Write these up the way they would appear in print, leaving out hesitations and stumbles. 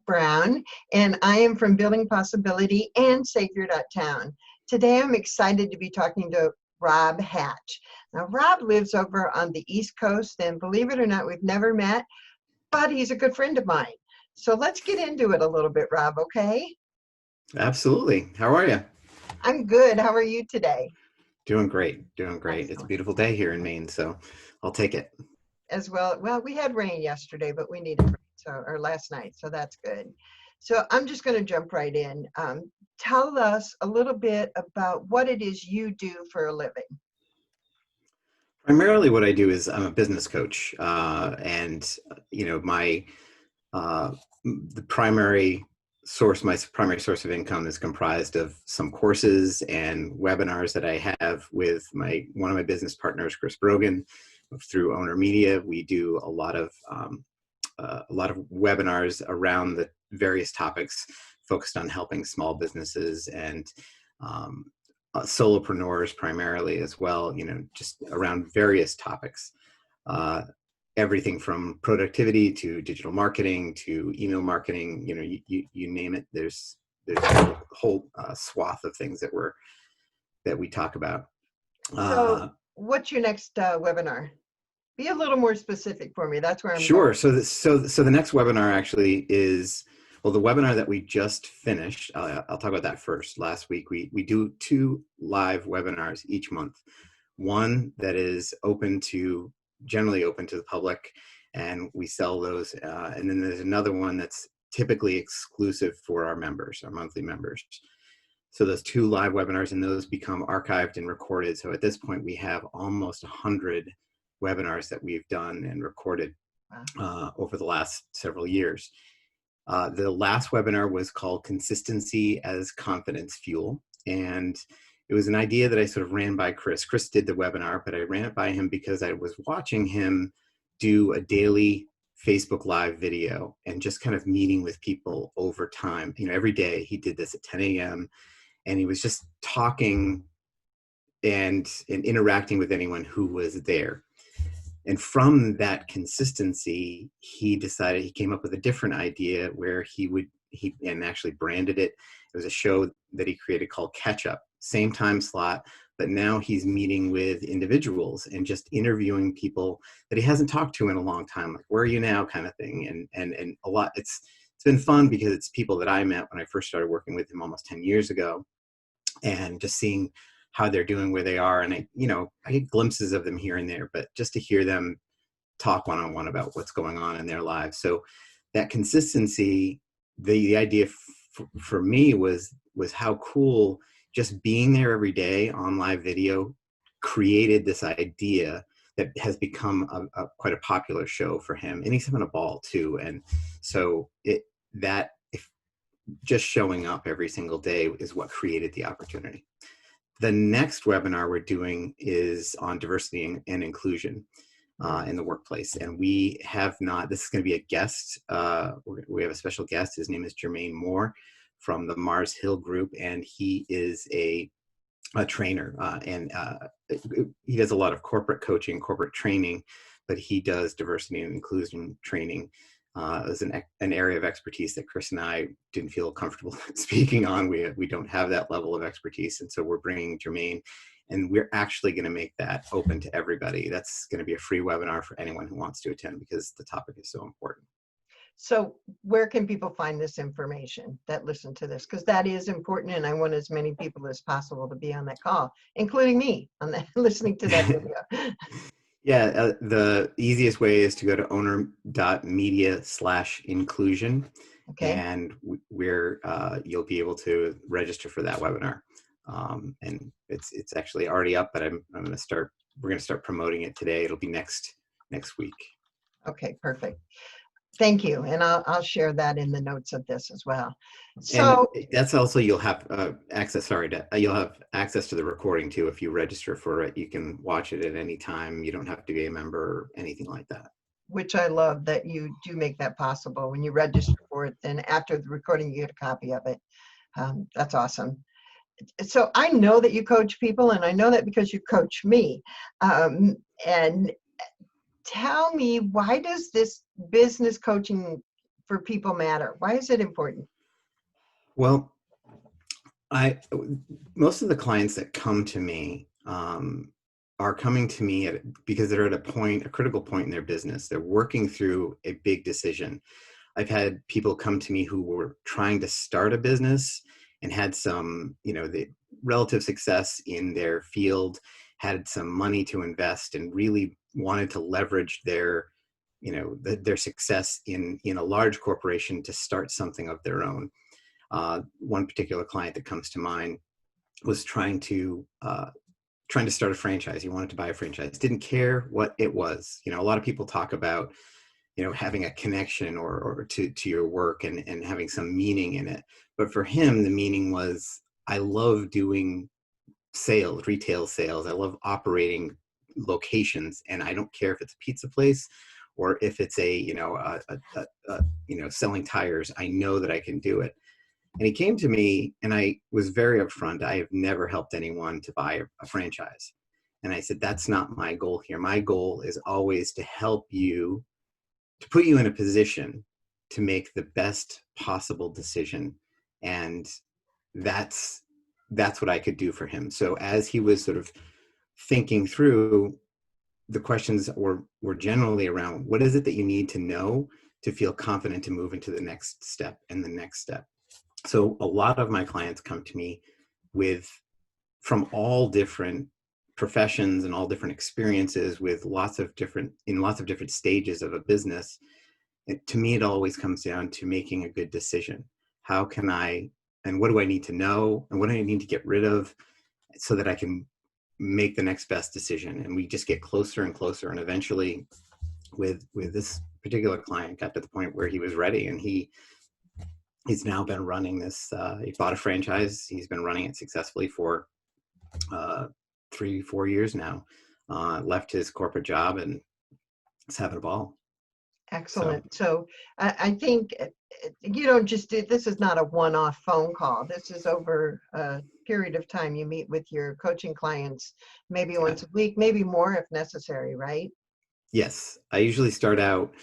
Brown, and I am from Building Possibility and SaveYour.Town. Today I'm excited to be talking to Rob Hatch. Now, Rob lives over on the East Coast, and believe it or not, we've never met, but he's a good friend of mine. So let's get into it a little bit, Rob, okay? Absolutely. How are you? I'm good. How are you today? Doing great. Doing great. Excellent. It's a beautiful day here in Maine, so I'll take it. As well. Well, we had rain yesterday, but we needed rain, or last night, so that's good. So I'm just going to jump right in. Tell us a little bit about what it is you do for a living. Primarily what I do is I'm a business coach, and my the primary source, my primary source of income is comprised of some courses and webinars that I have with one of my business partners, Chris Brogan, through Ownermedia. We do a lot of webinars around the various topics focused on helping small businesses and solopreneurs primarily as well, just around various topics. Everything from productivity to digital marketing to email marketing, you name it. There's a whole swath of things that we talk about. So what's your next webinar? Be a little more specific for me. That's where I'm Sure. going. So the next webinar actually is, well, the webinar that we just finished. I'll talk about that first. Last week we do 2 live webinars each month. One that is generally open to the public, and we sell those. And then there's another one that's typically exclusive for our members, our monthly members. So those 2 live webinars, and those become archived and recorded. So at this point, we have almost 100 webinars that we've done and recorded over the last several years. The last webinar was called Consistency as Confidence Fuel. And it was an idea that I sort of ran by Chris. Chris did the webinar, but I ran it by him because I was watching him do a daily Facebook Live video and just kind of meeting with people over time. Every day he did this at 10 a.m. and he was just talking and interacting with anyone who was there. And from that consistency, he came up with a different idea where he actually branded it. It was a show that he created called Catch Up, same time slot, but now he's meeting with individuals and just interviewing people that he hasn't talked to in a long time, like, where are you now kind of thing. And a lot, it's been fun because it's people that I met when I first started working with him almost 10 years ago, and just seeing how they're doing, where they are. And I get glimpses of them here and there, but just to hear them talk one-on-one about what's going on in their lives. So that consistency, the idea for me was how cool just being there every day on live video created this idea that has become quite a popular show for him. And he's having a ball too. And so just showing up every single day is what created the opportunity. The next webinar we're doing is on diversity and inclusion in the workplace. And this is going to be a guest. We have a special guest. His name is Jermaine Moore from the Mars Hill Group. And he is a trainer. He does a lot of corporate coaching, corporate training, but he does diversity and inclusion training. Is an area of expertise that Chris and I didn't feel comfortable speaking on. We don't have that level of expertise. And so we're bringing Jermaine, and we're actually going to make that open to everybody. That's going to be a free webinar for anyone who wants to attend because the topic is so important. So where can people find this information that listen to this? Because that is important, and I want as many people as possible to be on that call, including me, listening to that video. Yeah, the easiest way is to go to Owner.media/inclusion, okay. And you'll be able to register for that webinar. And it's actually already up, but we're going to start promoting it today. It'll be next week. Okay, perfect. Thank you, and I'll share that in the notes of this as well. So and that's also, you'll have access. You'll have access to the recording too. If you register for it, you can watch it at any time. You don't have to be a member or anything like that. Which I love that you do make that possible. When you register for it, then after the recording, you get a copy of it. That's awesome. So I know that you coach people, and I know that because you coach me. And tell me, why does this business coaching for people matter? Why is it important? Well, I most of the clients that come to me are coming to me because they're at a critical point in their business. They're working through a big decision. I've had people come to me who were trying to start a business and had some, the relative success in their field, had some money to invest, and really wanted to leverage their, their success in a large corporation to start something of their own. One particular client that comes to mind was trying to start a franchise. He wanted to buy a franchise, didn't care what it was. A lot of people talk about, having a connection or to your work and having some meaning in it. But for him, the meaning was, I love doing sales, retail sales. I love operating locations, and I don't care if it's a pizza place or if it's selling tires. I know that I can do it. And he came to me, and I was very upfront. I have never helped anyone to buy a franchise. And I said, that's not my goal here. My goal is always to help you, to put you in a position to make the best possible decision. And that's what I could do for him. So as he was sort of thinking through, the questions were generally around, what is it that you need to know to feel confident to move into the next step and the next step? So a lot of my clients come to me from all different professions and all different experiences, with lots of different stages of a business. To me, it always comes down to making a good decision. And what do I need to know, and what do I need to get rid of so that I can make the next best decision? And we just get closer and closer. And eventually, with this particular client, got to the point where he was ready, and he's now been running this. He bought a franchise. He's been running it successfully for 3-4 years now. Left his corporate job and is having a ball. Excellent. So I think you don't just do, this is not a one-off phone call. This is over a period of time. You meet with your coaching clients maybe once a week, maybe more if necessary, right? Yes. I usually start out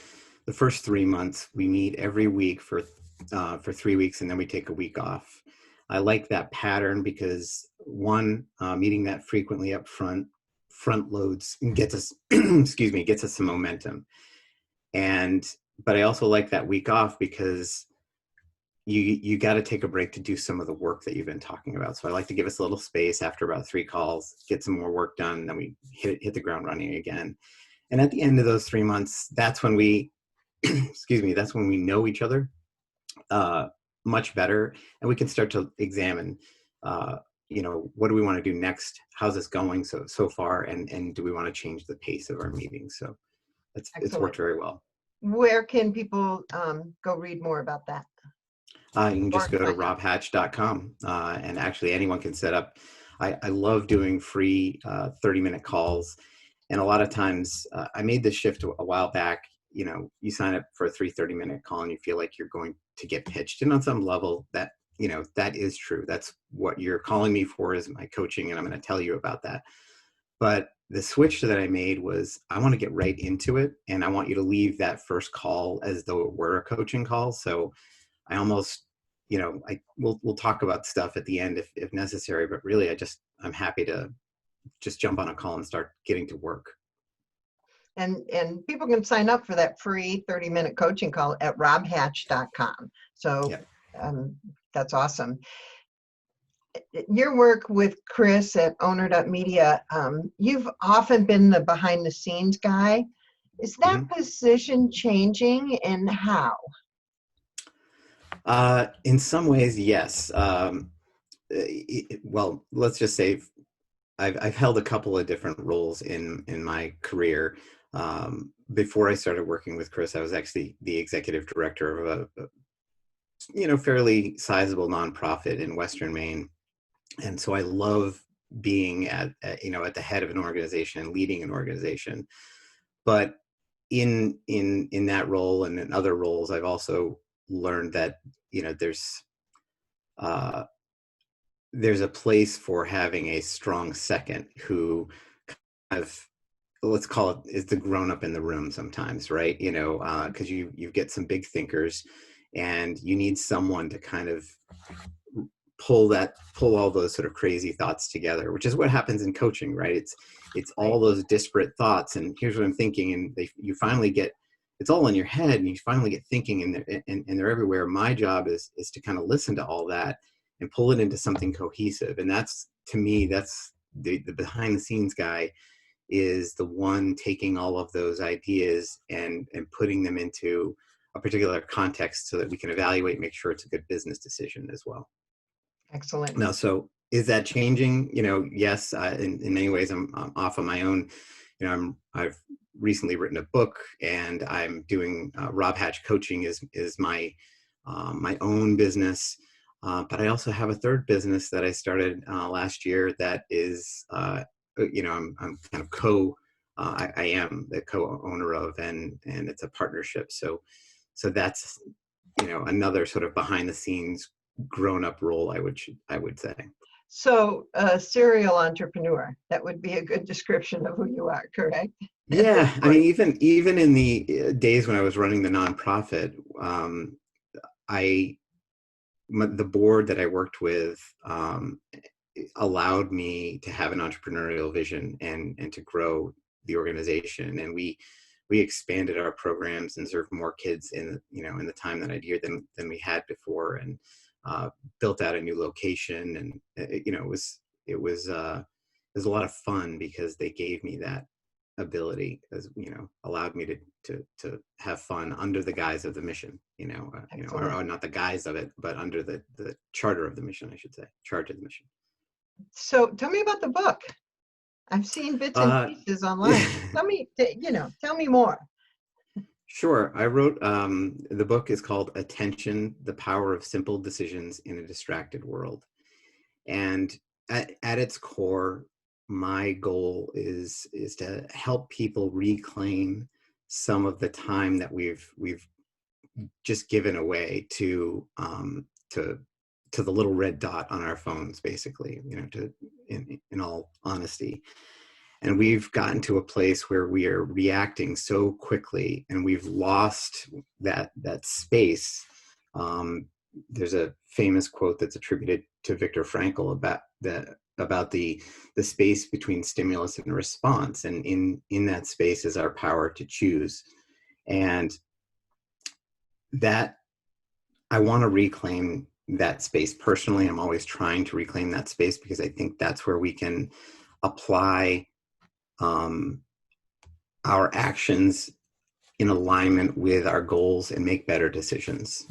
the first 3 months. We meet every week for 3 weeks, and then we take a week off. I like that pattern because one, meeting that frequently up front loads and gets us, gets us some momentum. But I also like that week off because you got to take a break to do some of the work that you've been talking about. So I like to give us a little space after about 3 calls, get some more work done, then we hit the ground running again. And at the end of those 3 months, that's when we, that's when we know each other much better, and we can start to examine, what do we want to do next? How's this going so far? And do we want to change the pace of our meetings? So it's worked very well. Where can people go read more about that? You can just go to robhatch.com, and actually anyone can set up. I love doing free 30-minute calls. And a lot of times, I made this shift a while back. You sign up for a 30-minute call and you feel like you're going to get pitched. And on some level that is true. That's what you're calling me for, is my coaching. And I'm going to tell you about that. But the switch that I made was, I want to get right into it. And I want you to leave that first call as though it were a coaching call. So I almost, we'll talk about stuff at the end if necessary, but really I'm happy to just jump on a call and start getting to work. And people can sign up for that free 30-minute coaching call at robhatch.com. So that's awesome. Your work with Chris at Owner.media, you've often been the behind the scenes guy. Is that position changing, and how? In some ways, yes. Well, let's just say I've held a couple of different roles in my career. Before I started working with Chris, I was actually the executive director of a fairly sizable nonprofit in Western Maine, and so I love being at the head of an organization and leading an organization. But in that role and in other roles, I've also learned that there's a place for having a strong second who kind of let's call it, is the grown up in the room sometimes, right? You know, because you get some big thinkers, and you need someone to kind of pull all those sort of crazy thoughts together, which is what happens in coaching, right? It's Right. all those disparate thoughts, and here's what I'm thinking, and you finally get, it's all in your head, and you finally get thinking, and they're everywhere. My job is to kind of listen to all that and pull it into something cohesive. And that's, to me, that's the behind the scenes guy, is the one taking all of those ideas and putting them into a particular context so that we can evaluate, make sure it's a good business decision as well. Excellent. Now, so is that changing? You know, yes, in many ways, I'm off on my own. You know, I've recently written a book, and I'm doing Rob Hatch Coaching is my my own business. But I also have a third business that I started last year that is, you know, I'm kind of I am the co-owner of, and it's a partnership. So that's, you know, another sort of behind the scenes grown up role, I would say. So, serial entrepreneur, that would be a good description of who you are, correct? At this Yeah, I mean, point. even in the days when I was running the nonprofit, I the board that I worked with allowed me to have an entrepreneurial vision and to grow the organization, and we expanded our programs and served more kids in, you know, in the time that I'd here than we had before, and built out a new location, and you know, it was a lot of fun because they gave me that ability, as you know, allowed me to have fun under the guise of the mission, Excellent. or not the guise of it, but under the charter of the mission, I should say, charge of the mission. So tell me about the book. I've seen bits and uh pieces online. Tell me more. Sure. I wrote, the book is called Attention: The Power of Simple Decisions in a Distracted World. And at its core, my goal is to help people reclaim some of the time that we've just given away to to the little red dot on our phones, basically, you know, to in all honesty. And we've gotten to a place where we are reacting so quickly, and we've lost that space. um, there's a famous quote that's attributed to Viktor Frankl about the space between stimulus and response, and in that space is our power to choose. And that, I want to reclaim that space. Personally, I'm always trying to reclaim that space, because I think that's where we can apply um, our actions in alignment with our goals and make better decisions.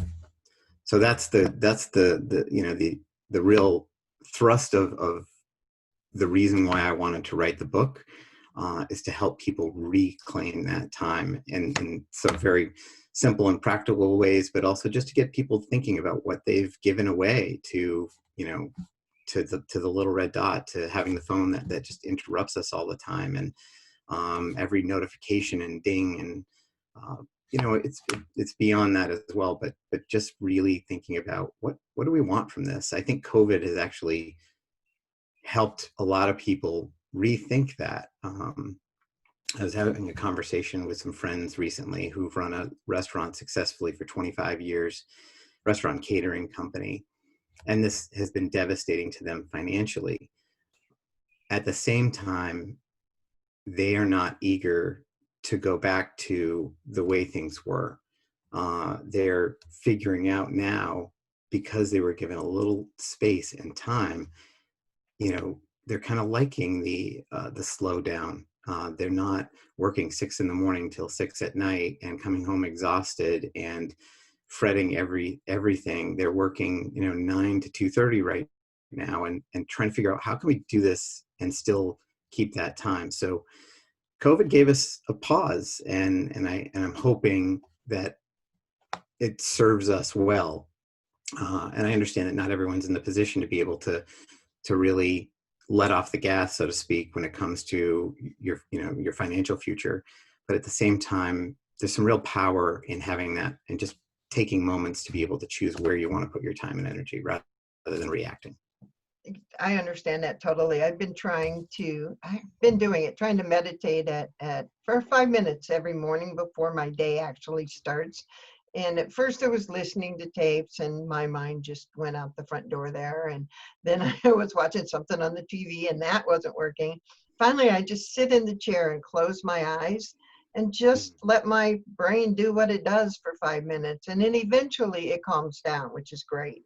So that's the you know, the real thrust of the reason why I wanted to write the book, is to help people reclaim that time in some very simple and practical ways, but also just to get people thinking about what they've given away to, you know, to the little red dot, to having the phone that just interrupts us all the time, and every notification and ding, and you know, it's beyond that as well. But just really thinking about what do we want from this. I think COVID has actually helped a lot of people rethink that. I was having a conversation with some friends recently who've run a restaurant successfully for 25 years, restaurant catering company, and this has been devastating to them financially. At the same time, they are not eager to go back to the way things were. They're figuring out now, because they were given a little space and time, you know, they're kind of liking the slowdown. They're not working 6 a.m. till 6 p.m. and coming home exhausted and fretting everything. They're working, you know, 9 to 2:30 right now, and trying to figure out how can we do this and still keep that time. So COVID gave us a pause, and I'm hoping that it serves us well. And I understand that not everyone's in the position to be able to really let off the gas, so to speak, when it comes to your, you know, your financial future. But at the same time, there's some real power in having that, and just taking moments to be able to choose where you want to put your time and energy rather than reacting. I understand that totally. I've been doing it, trying to meditate for 5 minutes every morning before my day actually starts. And at first I was listening to tapes and my mind just went out the front door there. And then I was watching something on the TV and that wasn't working. Finally, I just sit in the chair and close my eyes and just let my brain do what it does for 5 minutes. And then eventually it calms down, which is great.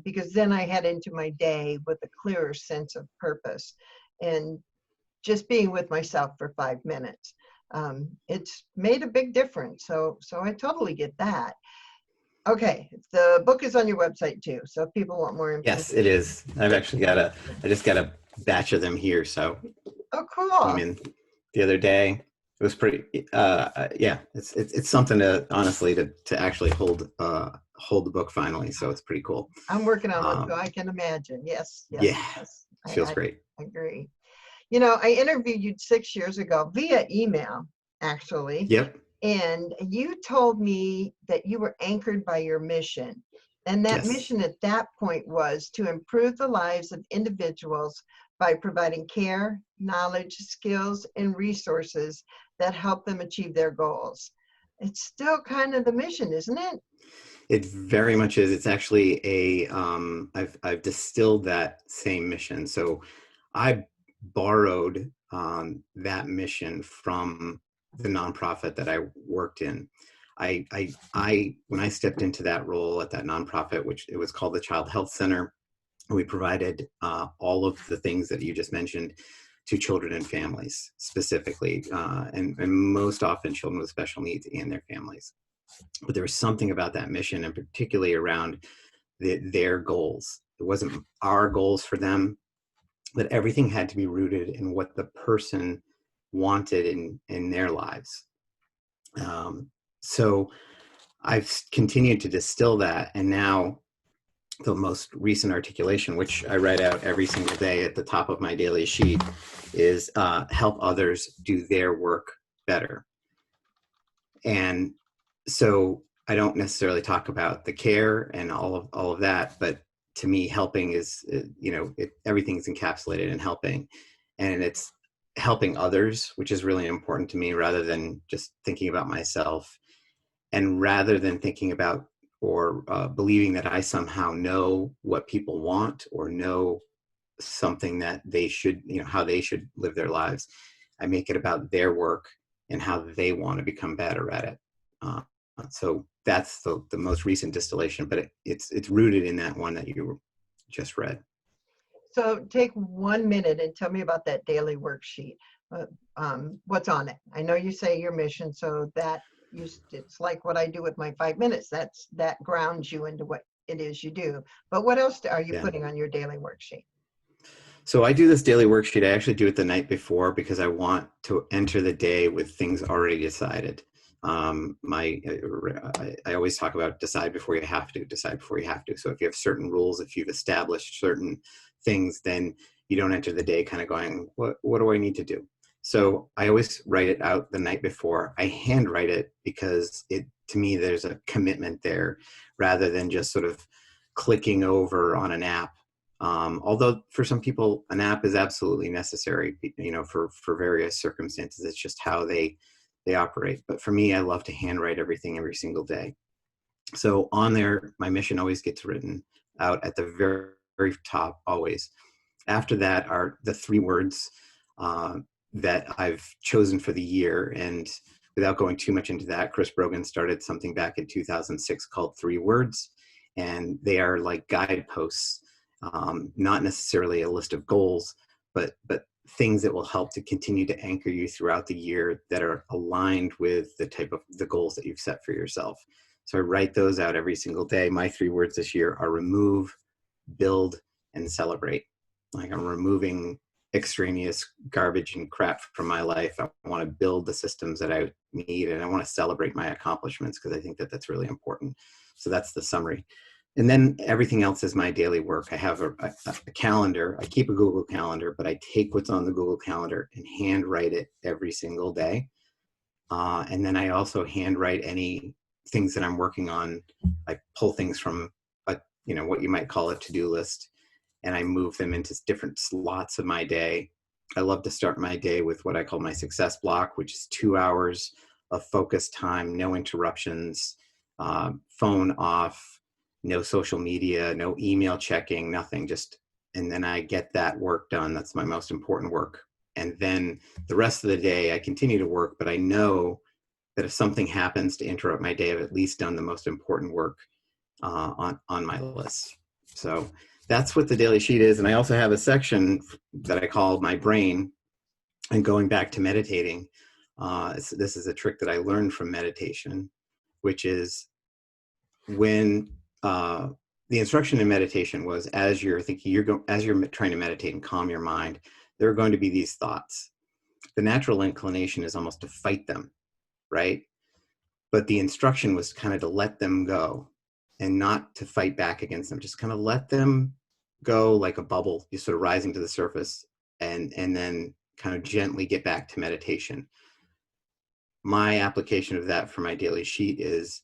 Because then I head into my day with a clearer sense of purpose and just being with myself for 5 minutes. It's made a big difference. So I totally get that. Okay, the book is on your website too. So if people want more Yes, information. it is. I just got a batch of them here. So Oh, came cool. in the other day. It was pretty, yeah, it's something to honestly to actually hold the book finally. So it's pretty cool. I'm working on one, so Um, I can imagine. Yes, yes, yeah, yes. feels I great. agree. You know, I interviewed you 6 years ago via email, actually, Yep. and you told me that you were anchored by your mission. And that Yes. mission at that point was to improve the lives of individuals by providing care, knowledge, skills, and resources that help them achieve their goals. It's still kind of the mission, isn't it? It very much is. It's actually I've distilled that same mission. So I borrowed that mission from the nonprofit that I worked in. When I stepped into that role at that nonprofit, which it was called the Child Health Center, we provided all of the things that you just mentioned to children and families specifically, and most often children with special needs and their families. But there was something about that mission, and particularly around their goals. It wasn't our goals for them, but everything had to be rooted in what the person wanted in their lives. So I've continued to distill that, and now the most recent articulation, which I write out every single day at the top of my daily sheet, is help others do their work better. And so I don't necessarily talk about the care and all of that, but to me, helping is, everything's encapsulated in helping, and it's helping others, which is really important to me, rather than just thinking about myself, and rather than thinking about or believing that I somehow know what people want or know something that they should, how they should live their lives. I make it about their work and how they want to become better at it. Uh, so that's the most recent distillation, but it's rooted in that one that you just read. So take 1 minute and tell me about that daily worksheet. What's on it? I know you say your mission, so it's like what I do with my 5 minutes. That grounds you into what it is you do. But what else are you Yeah. putting on your daily worksheet? So I do this daily worksheet. I actually do it the night before because I want to enter the day with things already decided. I always talk about decide before you have to, decide before you have to. So if you have certain rules, if you've established certain things, then you don't enter the day kind of going, what do I need to do? So I always write it out the night before. I handwrite it because to me, there's a commitment there rather than just sort of clicking over on an app. Although for some people, an app is absolutely necessary, for various circumstances. It's just how they operate. But for me, I love to handwrite everything every single day. So on there, my mission always gets written out at the very, very top, always. After that are the 3 words that I've chosen for the year. And without going too much into that, Chris Brogan started something back in 2006 called 3 Words. And they are like guideposts, not necessarily a list of goals, but things that will help to continue to anchor you throughout the year that are aligned with the goals that you've set for yourself. So I write those out every single day. My 3 words this year are remove, build, and celebrate. Like, I'm removing extraneous garbage and crap from my life. I want to build the systems that I need, and I want to celebrate my accomplishments because I think that that's really important. So that's the summary. And then everything else is my daily work. I have a calendar. I keep a Google Calendar, but I take what's on the Google Calendar and handwrite it every single day. And then I also handwrite any things that I'm working on. I pull things from what you might call a to-do list, and I move them into different slots of my day. I love to start my day with what I call my success block, which is 2 hours of focused time, no interruptions, phone off, no social media, no email checking, nothing, and then I get that work done. That's my most important work. And then the rest of the day, I continue to work, but I know that if something happens to interrupt my day, I've at least done the most important work on my list. So that's what the daily sheet is. And I also have a section that I call my brain, and going back to meditating. This is a trick that I learned from meditation, which is when the instruction in meditation was, as you're thinking, as you're trying to meditate and calm your mind, there are going to be these thoughts. The natural inclination is almost to fight them, right? But the instruction was kind of to let them go and not to fight back against them. Just kind of let them go like a bubble, just sort of rising to the surface, and then kind of gently get back to meditation. My application of that for my daily sheet is,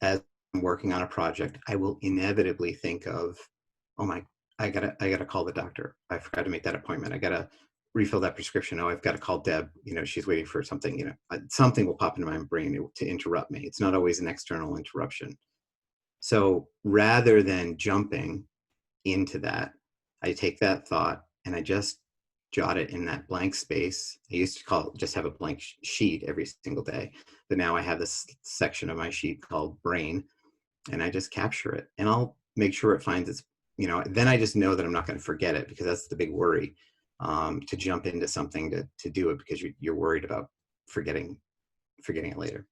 as I'm working on a project, I will inevitably think of, oh I gotta call the doctor. I forgot to make that appointment. I gotta refill that prescription. Oh, I've got to call Deb. She's waiting for something. Something will pop into my brain to interrupt me. It's not always an external interruption. So rather than jumping into that, I take that thought and I just jot it in that blank space. I used to just have a blank sheet every single day, but now I have this section of my sheet called brain, and I just capture it, and I'll make sure it finds its, then I just know that I'm not going to forget it, because that's the big worry, to jump into something to do it because you're worried about forgetting it later.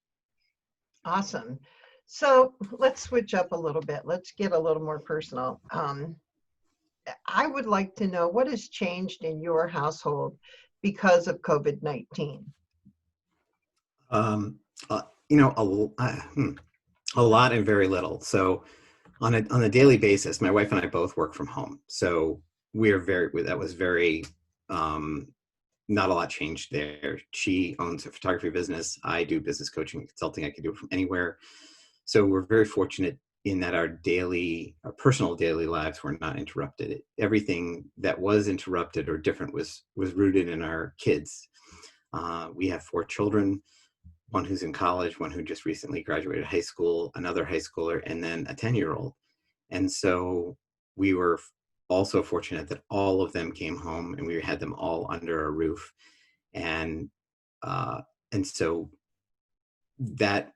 Awesome. So let's switch up a little bit. Let's get a little more personal. I would like to know what has changed in your household because of COVID-19. A lot and very little. So on a daily basis, my wife and I both work from home. So that was very, not a lot changed there. She owns a photography business. I do business coaching and consulting. I can do it from anywhere. So we're very fortunate in that our personal daily lives were not interrupted. Everything that was interrupted or different was rooted in our kids. We have 4 children, one who's in college, one who just recently graduated high school, another high schooler, and then a 10-year-old. And so we were also fortunate that all of them came home and we had them all under a roof. And so that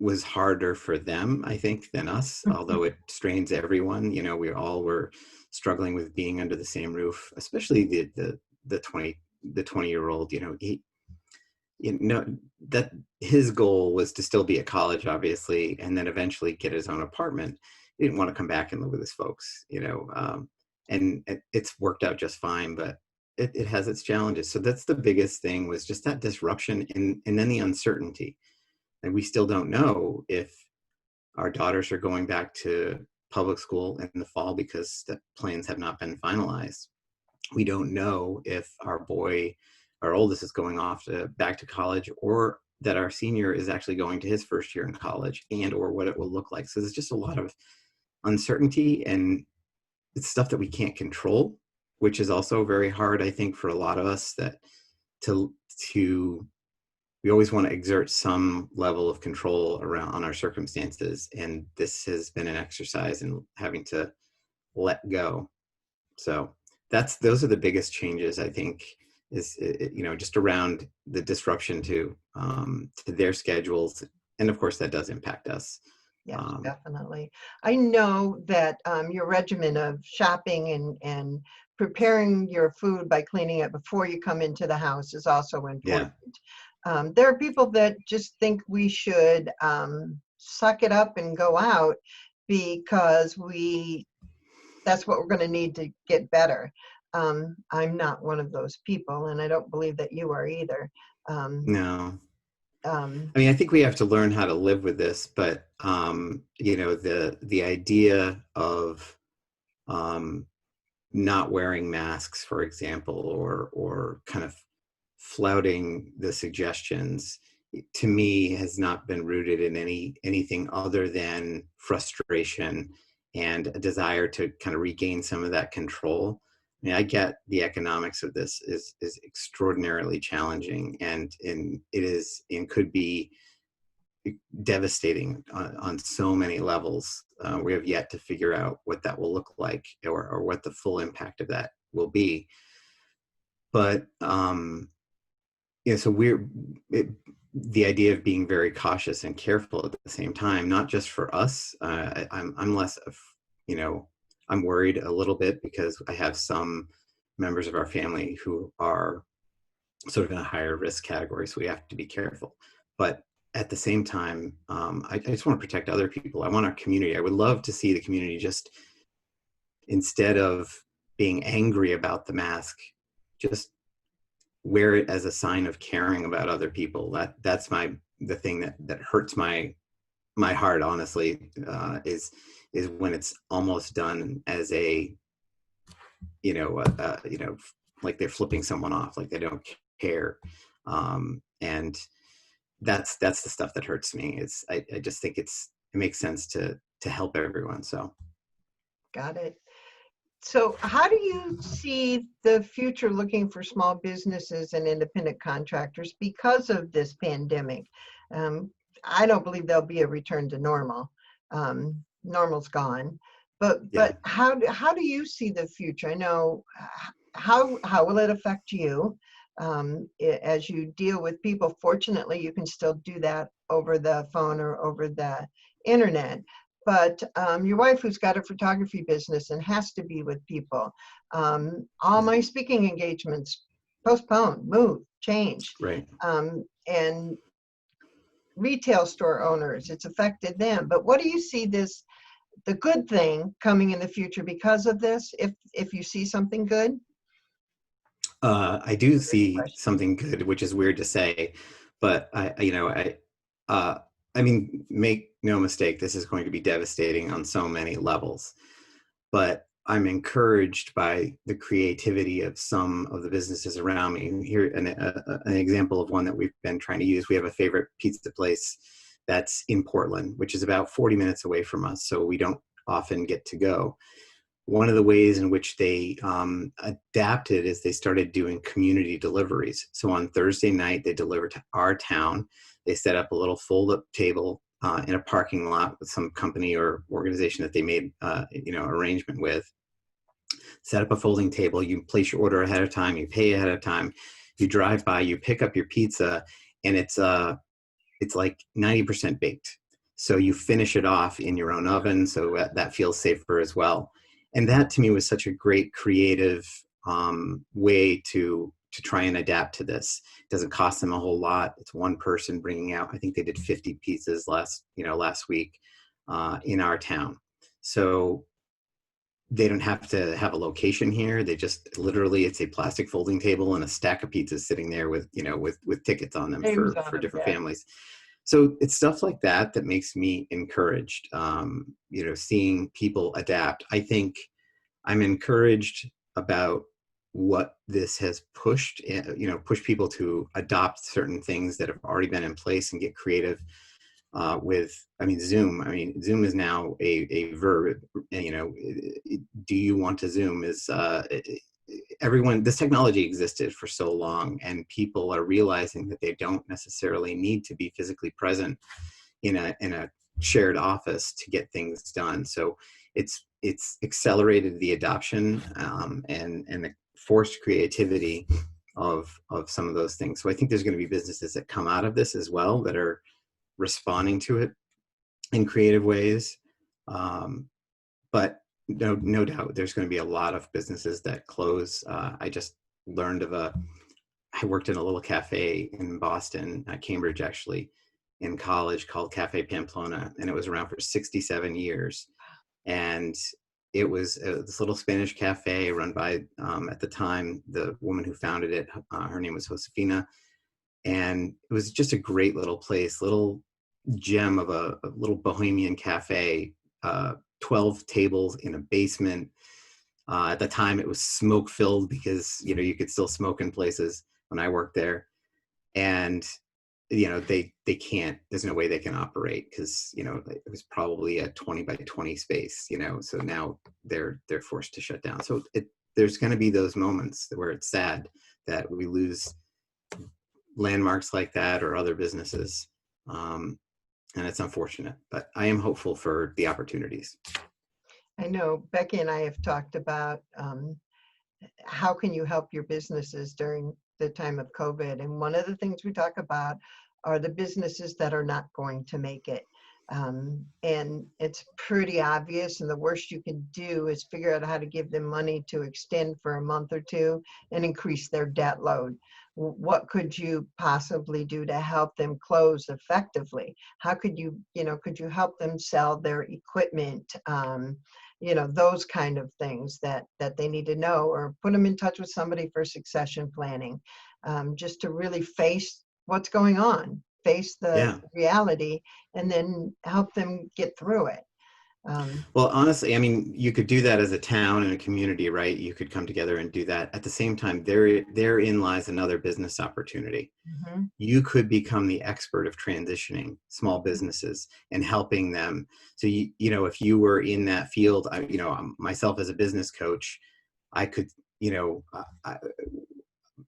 was harder for them, I think, than us, although it strains everyone. We all were struggling with being under the same roof, especially the 20-year-old, that his goal was to still be at college, obviously, and then eventually get his own apartment. He didn't want to come back and live with his folks, and it's worked out just fine, but it has its challenges. So that's the biggest thing, was just that disruption and then the uncertainty. And we still don't know if our daughters are going back to public school in the fall because the plans have not been finalized. We don't know if our oldest is going back to college, or that our senior is actually going to his first year in college, and or what it will look like. So there's just a lot of uncertainty, and it's stuff that we can't control, which is also very hard, I think, for a lot of us, that we always want to exert some level of control on our circumstances. And this has been an exercise in having to let go. So those are the biggest changes, I think, is, just around the disruption to their schedules. And of course that does impact us. Yes, definitely. I know that your regimen of shopping and preparing your food by cleaning it before you come into the house is also important. Yeah. There are people that just think we should suck it up and go out because that's what we're going to need to get better. I'm not one of those people, and I don't believe that you are either. No. I think we have to learn how to live with this, but the idea of not wearing masks, for example, or kind of flouting the suggestions, to me has not been rooted in anything other than frustration and a desire to kind of regain some of that control. I mean, I get the economics of this is extraordinarily challenging, and it is and could be devastating on so many levels. We have yet to figure out what that will look like, or what the full impact of that will be. But yeah, so the idea of being very cautious and careful at the same time, not just for us. I'm less of, I'm worried a little bit because I have some members of our family who are sort of in a higher risk category, so we have to be careful. But at the same time, I just want to protect other people. I want our community. I would love to see the community just, instead of being angry about the mask, just wear it as a sign of caring about other people. That's the thing that hurts my heart, honestly, is when it's almost done as a, like they're flipping someone off, like they don't care. And that's the stuff that hurts me. I just think it makes sense to help everyone. So. Got it. So how do you see the future looking for small businesses and independent contractors because of this pandemic? I don't believe there'll be a return to normal. Normal's gone. But how do you see the future? I know, how will it affect you as you deal with people? Fortunately, you can still do that over the phone or over the internet. But your wife, who's got a photography business and has to be with people, all my speaking engagements postponed, moved, changed. Right. And retail store owners, it's affected them. But what do you see the good thing coming in the future because of this, if you see something good? I do see something good, which is weird to say, but I mean, make no mistake, this is going to be devastating on so many levels. But I'm encouraged by the creativity of some of the businesses around me. Here, an example of one that we've been trying to use. We have a favorite pizza place that's in Portland, which is about 40 minutes away from us, so we don't often get to go. One of the ways in which they adapted is they started doing community deliveries. So on Thursday night, they delivered to our town. They set up a little fold-up table in a parking lot with some company or organization that they made arrangement with. Set up a folding table. You place your order ahead of time. You pay ahead of time. You drive by. You pick up your pizza, and it's like 90% baked. So you finish it off in your own oven. So that feels safer as well. And that to me was such a great creative way to try and adapt to this. It doesn't cost them a whole lot. It's one person bringing out, I think they did 50 pizzas last week in our town. So they don't have to have a location here. They just literally, it's a plastic folding table and a stack of pizzas sitting there with tickets on them for different families. So it's stuff like that that makes me encouraged, seeing people adapt. I think I'm encouraged about what this has pushed people to adopt certain things that have already been in place and get creative Zoom. Zoom is now a verb. Do you want to Zoom is everyone, this technology existed for so long, and people are realizing that they don't necessarily need to be physically present in a shared office to get things done. So it's accelerated the adoption and the forced creativity of some of those things. So I think there's going to be businesses that come out of this as well that are responding to it in creative ways. But no doubt there's going to be a lot of businesses that close. I just learned I worked in a little cafe in Boston, Cambridge actually, in college, called Cafe Pamplona, and it was around for 67 years. And it was this little Spanish cafe run by, at the time, the woman who founded it, her name was Josefina. And it was just a great little place, little gem of a little bohemian cafe, 12 tables in a basement. At the time it was smoke filled because, you could still smoke in places when I worked there. And they can't, there's no way they can operate because, it was probably a 20 by 20 space, so now they're forced to shut down. So there's going to be those moments where it's sad that we lose landmarks like that or other businesses. And it's unfortunate, but I am hopeful for the opportunities. I know Becky and I have talked about how can you help your businesses during the time of COVID? And one of the things we talk about are the businesses that are not going to make it. And it's pretty obvious, and the worst you can do is figure out how to give them money to extend for a month or two and increase their debt load. What could you possibly do to help them close effectively? How could you, could you help them sell their equipment? Those kind of things that they need to know, or put them in touch with somebody for succession planning, just to really face what's going on, face the Yeah. reality, and then help them get through it. Well, honestly, I mean, you could do that as a town and a community, right? You could come together and do that. At the same time, therein lies another business opportunity. Mhm. You could become the expert of transitioning small businesses and helping them. So, if you were in that field, myself as a business coach, I could,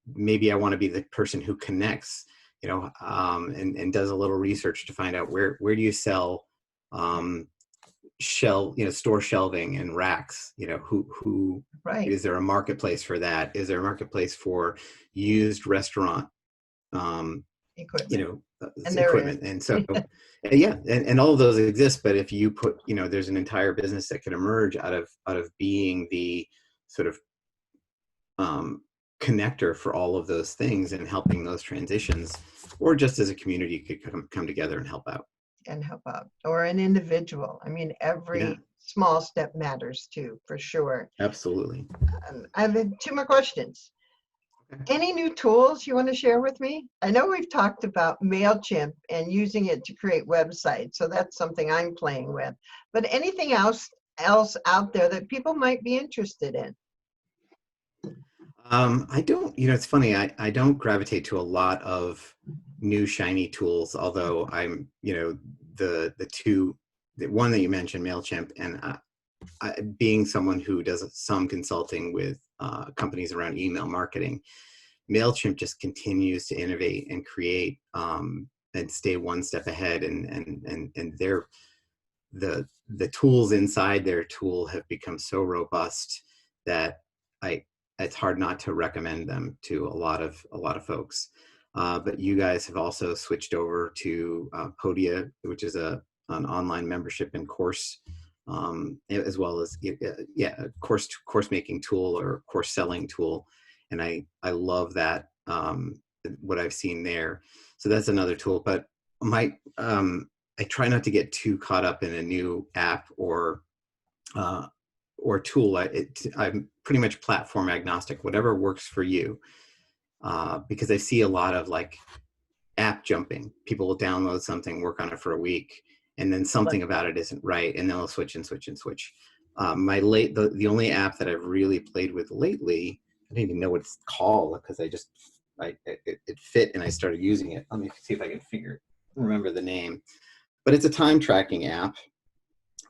maybe I want to be the person who connects, and does a little research to find out where do you sell, store shelving and racks, who Right. is there a marketplace for that? Is there a marketplace for used restaurant, Equipment. And there is. equipment? And so, yeah, and all of those exist. But if you put, there's an entire business that could emerge out of being the sort of connector for all of those things and helping those transitions, or just as a community could come together and help out. And help out, or an individual. I mean, Yeah, every small step matters too, for sure. absolutely. I've had two more questions. Okay. Any new tools you want to share with me? I know we've talked about MailChimp and using it to create websites, so that's something I'm playing with. But anything else out there that people might be interested in? I don't, it's funny, I don't gravitate to a lot of new shiny tools, although I'm, the one that you mentioned, MailChimp, and being someone who does some consulting with companies around email marketing, MailChimp just continues to innovate and create, and stay one step ahead, and the tools inside their tool have become so robust that it's hard not to recommend them to a lot of folks. But you guys have also switched over to Podia, which is an online membership and course, as well as a course making tool or course selling tool, and I love that, what I've seen there. So that's another tool. But I try not to get too caught up in a new app or tool. I'm pretty much platform agnostic, whatever works for you, because I see a lot of like app jumping. People will download something, work on it for a week, and then something about it isn't right, and they'll switch and switch and switch. The only app that I've really played with lately, I don't even know what it's called because it fit and I started using it. Let me see if I can remember the name. But it's a time tracking app,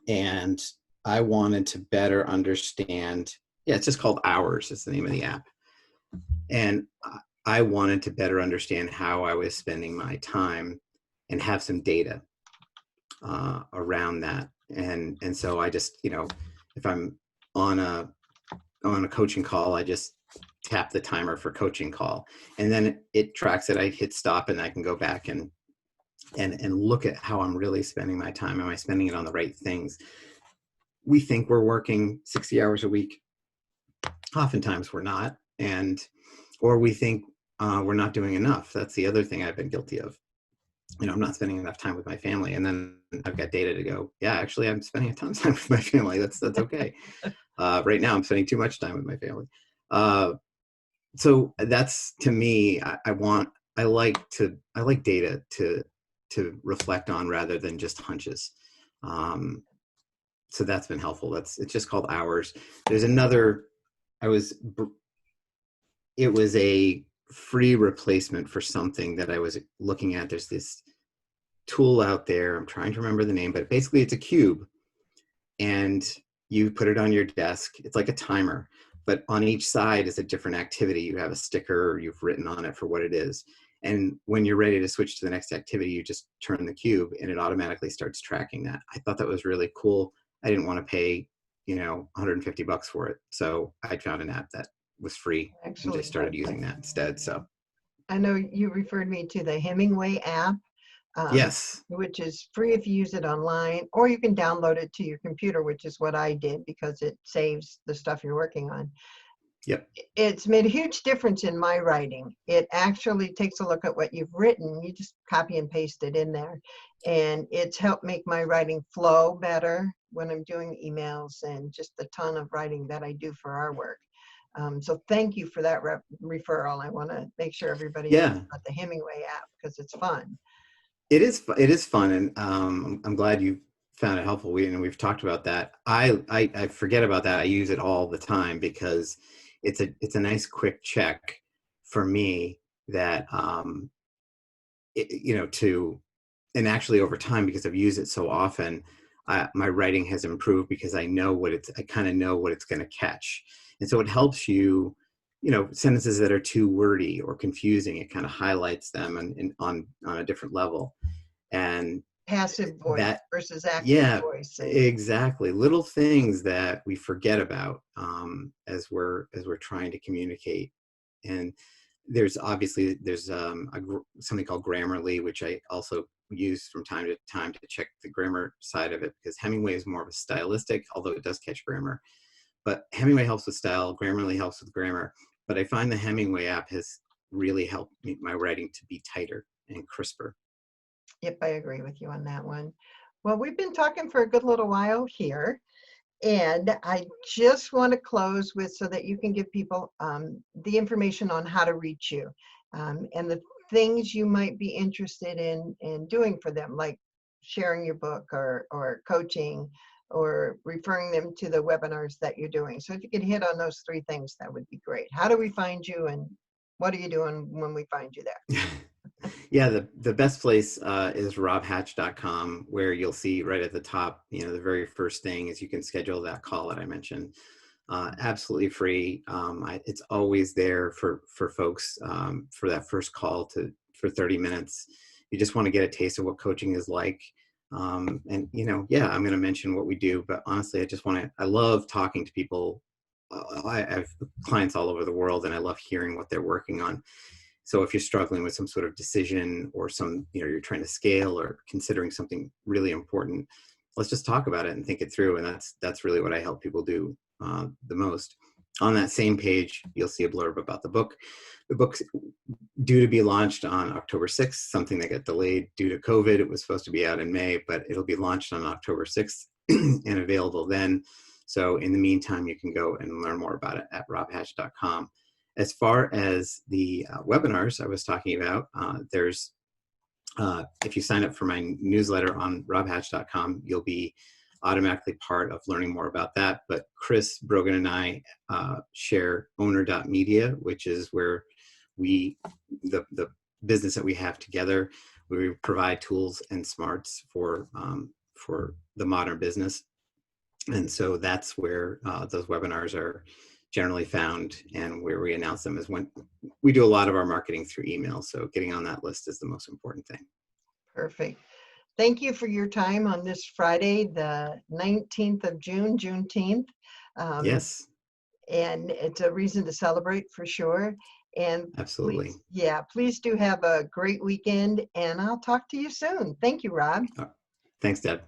and I wanted to better understand. Yeah, it's just called Hours. It's the name of the app, and I wanted to better understand how I was spending my time and have some data around that. And so I just, if I'm on a coaching call, I just tap the timer for coaching call, and then it tracks it. I hit stop, and I can go back and look at how I'm really spending my time. Am I spending it on the right things? We think we're working 60 hours a week. Oftentimes we're not. Or we think we're not doing enough. That's the other thing I've been guilty of. I'm not spending enough time with my family. And then I've got data to go, yeah, actually I'm spending a ton of time with my family. That's okay. Right now I'm spending too much time with my family. So that's, to me, I like data to reflect on rather than just hunches. So that's been helpful. It's just called Hours. There's another, it was a free replacement for something that I was looking at. There's this tool out there. I'm trying to remember the name, but basically it's a cube, and you put it on your desk. It's like a timer, but on each side is a different activity. You have a sticker, you've written on it for what it is. And when you're ready to switch to the next activity, you just turn the cube and it automatically starts tracking that. I thought that was really cool. I didn't want to pay, $150 for it. So I found an app that was free and Actually, just started using that instead. So I know you referred me to the Hemingway app, yes. which is free if you use it online, or you can download it to your computer, which is what I did because it saves the stuff you're working on. Yep. It's made a huge difference in my writing. It actually takes a look at what you've written. You just copy and paste it in there. And it's helped make my writing flow better when I'm doing emails and just a ton of writing that I do for our work. So thank you for that referral. I want to make sure everybody knows Yeah. about the Hemingway app because it's fun. It is fun, and I'm glad you found it helpful. We've talked about that. I forget about that. I use it all the time because it's a nice quick check for me that to, and actually over time, because I've used it so often, my writing has improved because I kind of know what it's going to catch, and so it helps you. Sentences that are too wordy or confusing, it kind of highlights them and on a different level. And Passive voice that, versus active yeah, voice. And exactly. Little things that we forget about as we're trying to communicate. And there's something called Grammarly, which I also use from time to time to check the grammar side of it, because Hemingway is more of a stylistic, although it does catch grammar. But Hemingway helps with style, Grammarly helps with grammar. But I find the Hemingway app has really helped my writing to be tighter and crisper. yep, I agree with you on that one. Well, we've been talking for a good little while here. And I just want to close with so that you can give people the information on how to reach you and the things you might be interested in doing for them, like sharing your book or coaching or referring them to the webinars that you're doing. So if you could hit on those three things, that would be great. How do we find you and what are you doing when we find you there? Yeah, the best place is robhatch.com, where you'll see right at the top, the very first thing is you can schedule that call that I mentioned. Absolutely free. It's always there for folks for that first call for 30 minutes. You just want to get a taste of what coaching is like. And, yeah, I'm going to mention what we do, but honestly, I love talking to people. I have clients all over the world, and I love hearing what they're working on. So if you're struggling with some sort of decision or you're trying to scale or considering something really important, let's just talk about it and think it through. And that's really what I help people do the most. On that same page, you'll see a blurb about the book. The book's due to be launched on October 6th, something that got delayed due to COVID. It was supposed to be out in May, but it'll be launched on October 6th and available then. So in the meantime, you can go and learn more about it at robhatch.com. As far as the webinars I was talking about, if you sign up for my newsletter on robhatch.com, you'll be automatically part of learning more about that. But Chris Brogan and I share Owner.media, which is where the business that we have together, we provide tools and smarts for the modern business. And so that's where those webinars are generally found, and where we announce them is when we do a lot of our marketing through email. So getting on that list is the most important thing. Perfect. Thank you for your time on this Friday, the 19th of June, Juneteenth. Yes, And it's a reason to celebrate for sure. And absolutely. please do have a great weekend, and I'll talk to you soon. Thank you, Rob. Thanks, Deb.